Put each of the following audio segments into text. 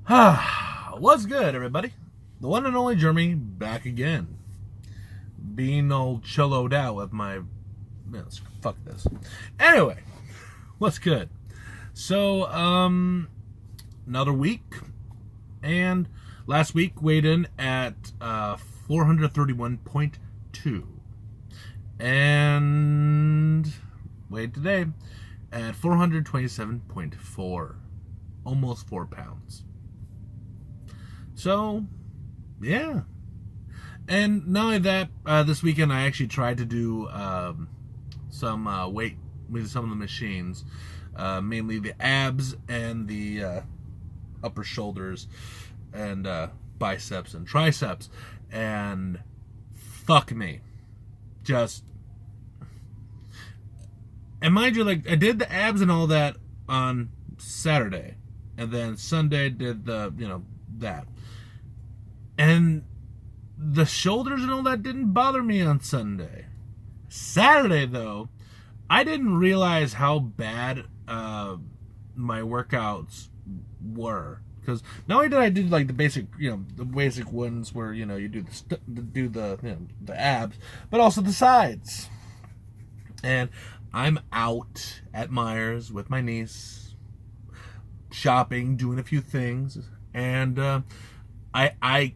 What's good, everybody? The one and only Jeremy back again. Being all chilloed out with my. Fuck this. Anyway, what's good? So, another week. And last week weighed in at 431.2. And weighed today at 427.4. Almost 4 pounds. So, yeah. And not only that, this weekend I actually tried to do some weight with some of the machines, mainly the abs and the upper shoulders and biceps and triceps. And fuck me. And mind you, like, I did the abs and all that on Saturday. And then Sunday did that. And the shoulders and all that didn't bother me on Sunday. Saturday, though, I didn't realize how bad my workouts were. Because not only did I do like the basic ones where you do the abs, but also the sides. And I'm out at Myers with my niece, shopping, doing a few things, and I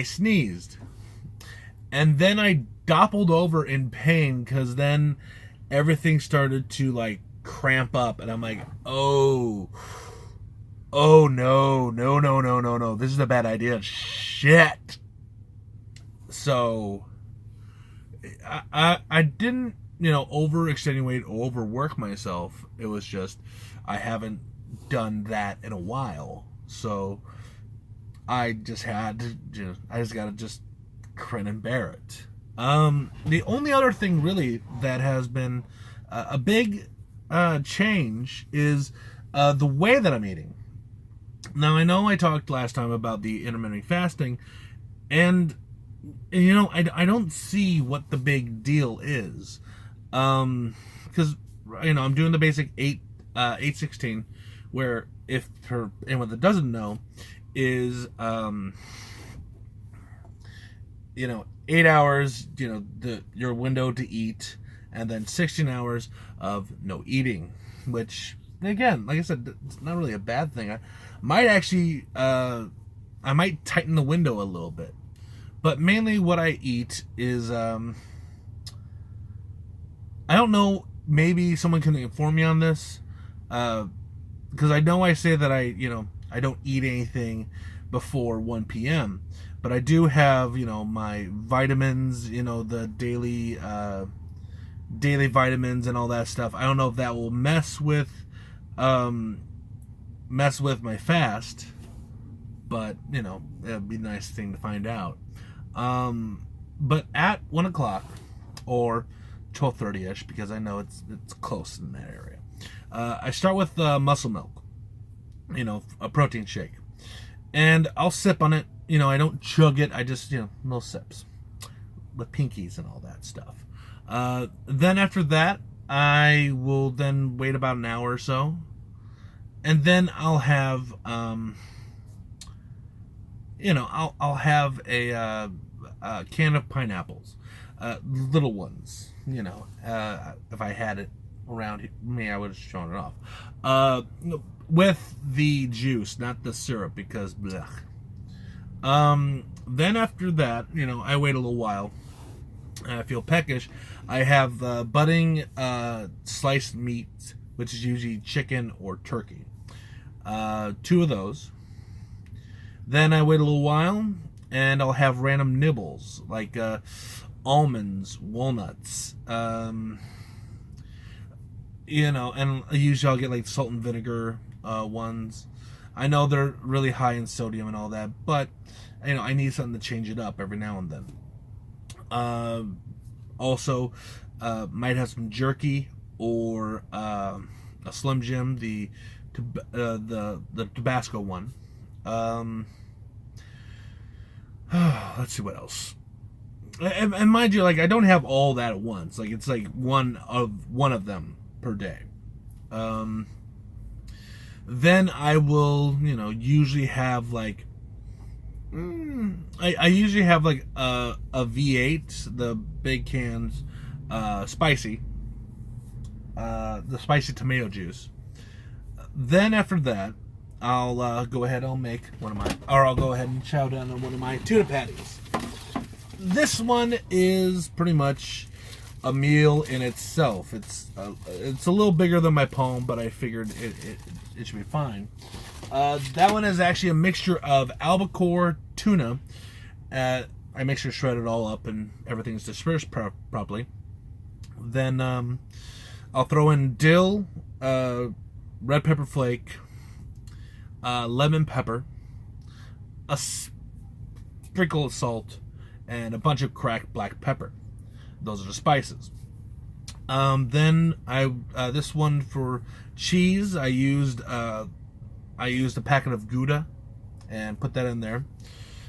sneezed, and then I doppled over in pain because then everything started to like cramp up, and I'm like, oh no, this is a bad idea, shit. So I didn't over extenuate or overwork myself. It was just I haven't done that in a while, so I just had to I just gotta just grin and bear it. The only other thing really that has been a big change is the way that I'm eating. Now, I know I talked last time about the intermittent fasting, and I don't see what the big deal is, because I'm doing the basic 8-16, where if for anyone that doesn't know, is 8 hours your window to eat, and then 16 hours of no eating, which again, like I said, it's not really a bad thing. I might actually I might tighten the window a little bit, but mainly what I eat is I don't know, maybe someone can inform me on this, because I know I say that I don't eat anything before 1 p.m. But I do have, my vitamins, the daily vitamins and all that stuff. I don't know if that will mess with my fast, but it'd be a nice thing to find out. But at 1 o'clock or 12:30ish, because I know it's close in that area, I start with muscle milk, a protein shake. And I'll sip on it. I don't chug it. I just, little sips with pinkies and all that stuff. Then after that, I will then wait about an hour or so. And then I'll have, I'll have a can of pineapples. Little ones, if I had it around me, I would have shown it off. With the juice, not the syrup, because blech. Then after that, I wait a little while. I feel peckish. I have budding sliced meat, which is usually chicken or turkey. 2 of those. Then I wait a little while, and I'll have random nibbles, like almonds, walnuts, and usually I'll get like salt and vinegar ones. I know they're really high in sodium and all that, but I need something to change it up every now and then. Also, might have some jerky or a Slim Jim, the Tabasco one. Let's see what else. And mind you, like, I don't have all that at once. Like, it's like one of them per day. Then I will, usually have like, I usually have like a V8, the big cans, spicy, the spicy tomato juice. Then after that, I'll go ahead. I'll go ahead and chow down on one of my tuna patties. This one is pretty much a meal in itself. It's a little bigger than my palm, but I figured it should be fine. That one is actually a mixture of albacore tuna. I make sure to shred it all up and everything's dispersed properly. Then I'll throw in dill, red pepper flake, lemon pepper, a sprinkle of salt, and a bunch of cracked black pepper. Those are the spices. Then this one for cheese, I used a packet of Gouda and put that in there,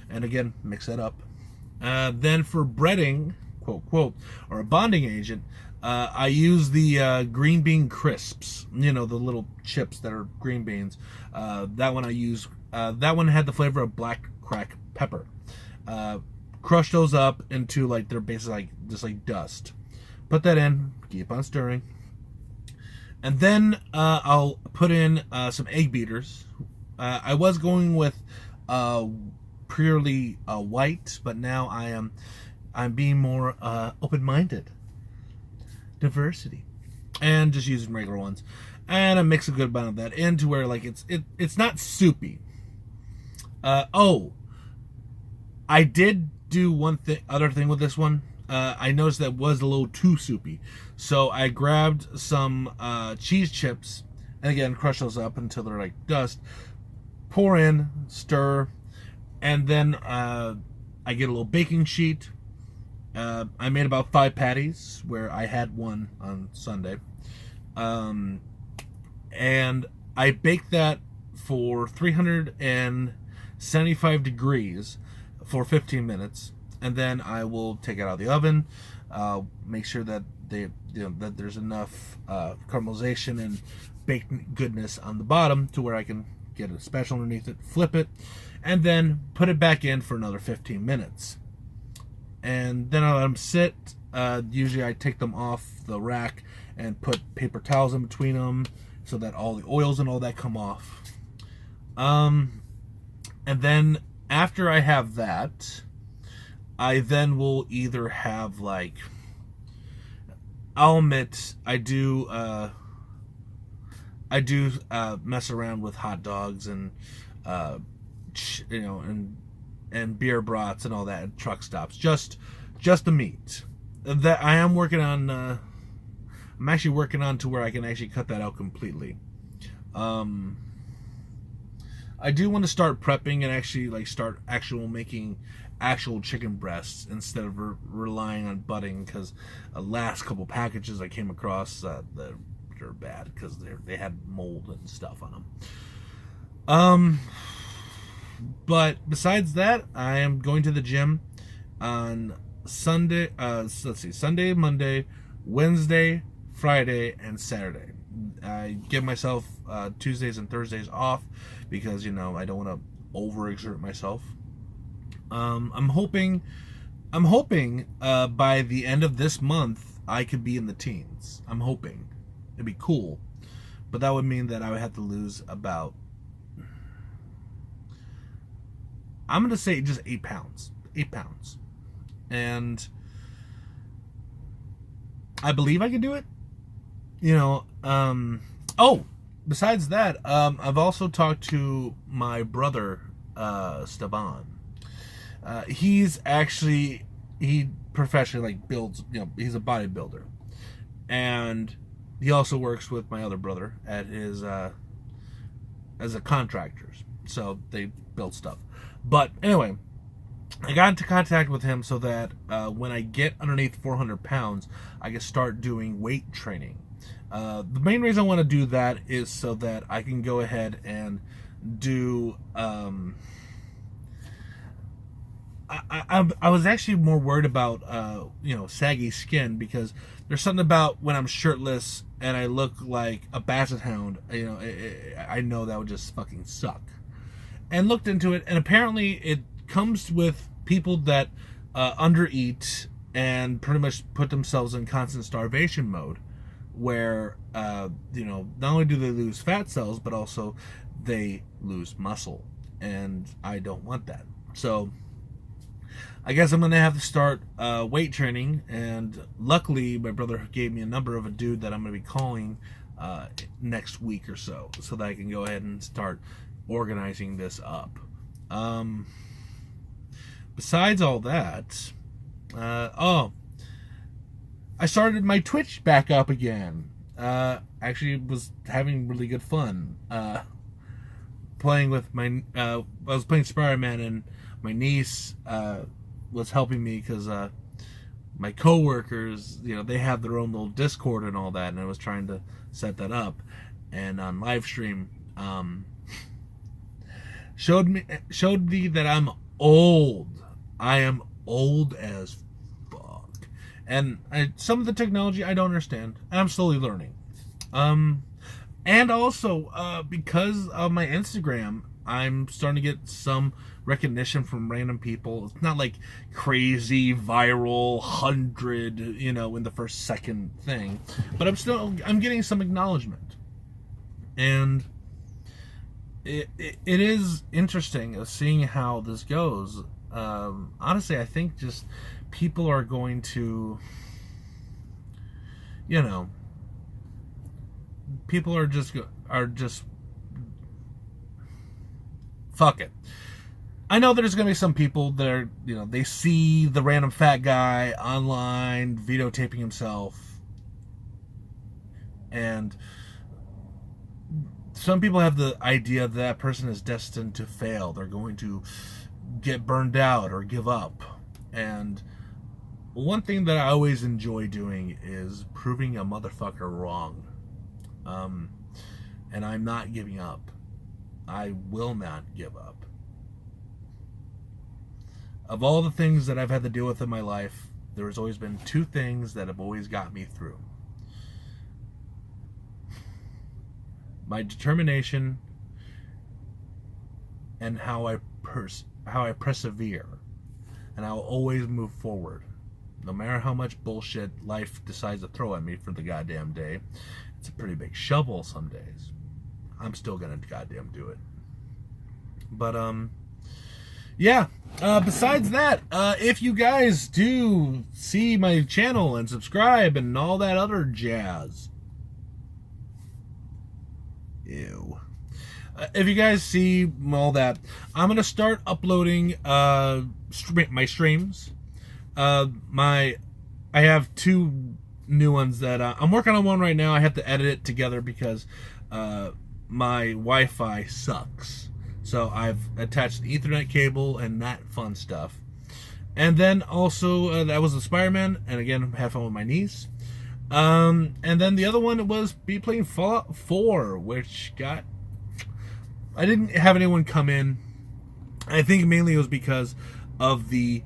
and again mix that up. Then for breading, quote quote, or a bonding agent, I use the green bean crisps. The little chips that are green beans. That one I use. That one had the flavor of black cracked pepper. Crush those up into like they're basically just like dust. Put that in. Keep on stirring. And then I'll put in some egg beaters. I was going with purely white, but now I'm being more open-minded. Diversity, and just using regular ones, and I mix a good amount of that in to where like it's not soupy. I did do other thing with this one. I noticed that was a little too soupy, so I grabbed some cheese chips and again crush those up until they're like dust. Pour in, stir, and then I get a little baking sheet. I made about 5 patties, where I had one on Sunday. And I baked that for 375 degrees for 15 minutes. And then I will take it out of the oven, make sure that that there's enough caramelization and baked goodness on the bottom to where I can get a spatula underneath it, flip it, and then put it back in for another 15 minutes. And then I let them sit. Usually I take them off the rack and put paper towels in between them so that all the oils and all that come off. And then after I have that, I then will either have like, I'll admit I do mess around with hot dogs and and beer brats and all that at truck stops. Just the meat. That I am working on. I'm actually working on to where I can actually cut that out completely. I do want to start prepping and actually like start making actual chicken breasts instead of relying on budding, because the last couple packages I came across they're bad because they had mold and stuff on them. But besides that, I am going to the gym on Sunday. Sunday, Monday, Wednesday, Friday, and Saturday. I give myself Tuesdays and Thursdays off because I don't want to overexert myself. I'm hoping by the end of this month I could be in the teens. I'm hoping. It'd be cool, but that would mean that I would have to lose about, I'm going to say just 8 pounds. 8 pounds. And I believe I can do it. Besides that, I've also talked to my brother, Steban. He professionally builds, he's a bodybuilder. And he also works with my other brother at his, as a contractors. So they build stuff. But anyway, I got into contact with him so that when I get underneath 400 pounds, I can start doing weight training. The main reason I want to do that is so that I can go ahead and do... I was actually more worried about, saggy skin, because there's something about when I'm shirtless and I look like a basset hound, I know that would just fucking suck. And looked into it, and apparently it comes with people that undereat and pretty much put themselves in constant starvation mode, where not only do they lose fat cells, but also they lose muscle, and I don't want that. So I guess I'm gonna have to start weight training, and luckily my brother gave me a number of a dude that I'm gonna be calling next week or so that I can go ahead and start organizing this up. Besides all that, I started my Twitch back up again. Actually was having really good fun playing with my I was playing Spider-Man, and my niece was helping me because my coworkers, they have their own little Discord and all that, and I was trying to set that up. And on live stream, showed me that I'm old. I am old as fuck, and some of the technology I don't understand, and I'm slowly learning. And also because of my Instagram, I'm starting to get some recognition from random people. It's not like crazy viral 100, in the first second thing, but I'm getting some acknowledgement, and it is interesting seeing how this goes. Honestly, I think just people are going to, people are just fuck it. I know there's going to be some people that are, they see the random fat guy online videotaping himself, and some people have the idea that person is destined to fail. They're going to get burned out or give up. And one thing that I always enjoy doing is proving a motherfucker wrong. And I'm not giving up. I will not give up. Of all the things that I've had to deal with in my life, there has always been two things that have always got me through: my determination and how I persevere. And I'll always move forward, no matter how much bullshit life decides to throw at me for the goddamn day. It's a pretty big shovel some days. I'm still gonna goddamn do it. But yeah. Besides that, if you guys do see my channel and subscribe and all that other jazz, ew. If you guys see all that, I'm gonna start uploading my streams. I have two new ones that I'm working on. One right now. I have to edit it together because my Wi-Fi sucks. So I've attached the Ethernet cable and that fun stuff. And then also that was the Spider-Man, and again had fun with my niece. And then the other one was playing Fallout 4, which I didn't have anyone come in. I think mainly it was because of the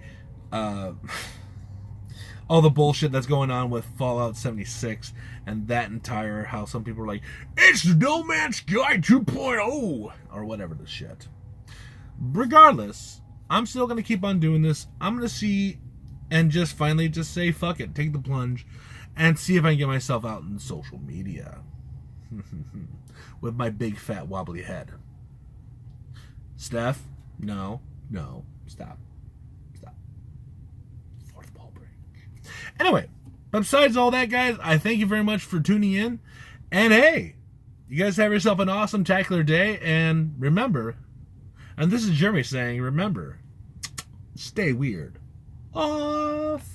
all the bullshit that's going on with Fallout 76 and that entire, how some people are like, it's the No Man's Sky 2.0 or whatever the shit. Regardless, I'm still going to keep on doing this. I'm going to see and just finally just say fuck it, take the plunge, and see if I can get myself out in social media with my big fat wobbly head. Steph, no, stop. Fourth ball break. Anyway, besides all that, guys, I thank you very much for tuning in. And hey, you guys have yourself an awesome, tackler day. And remember, and this is Jeremy saying, remember, stay weird. Off.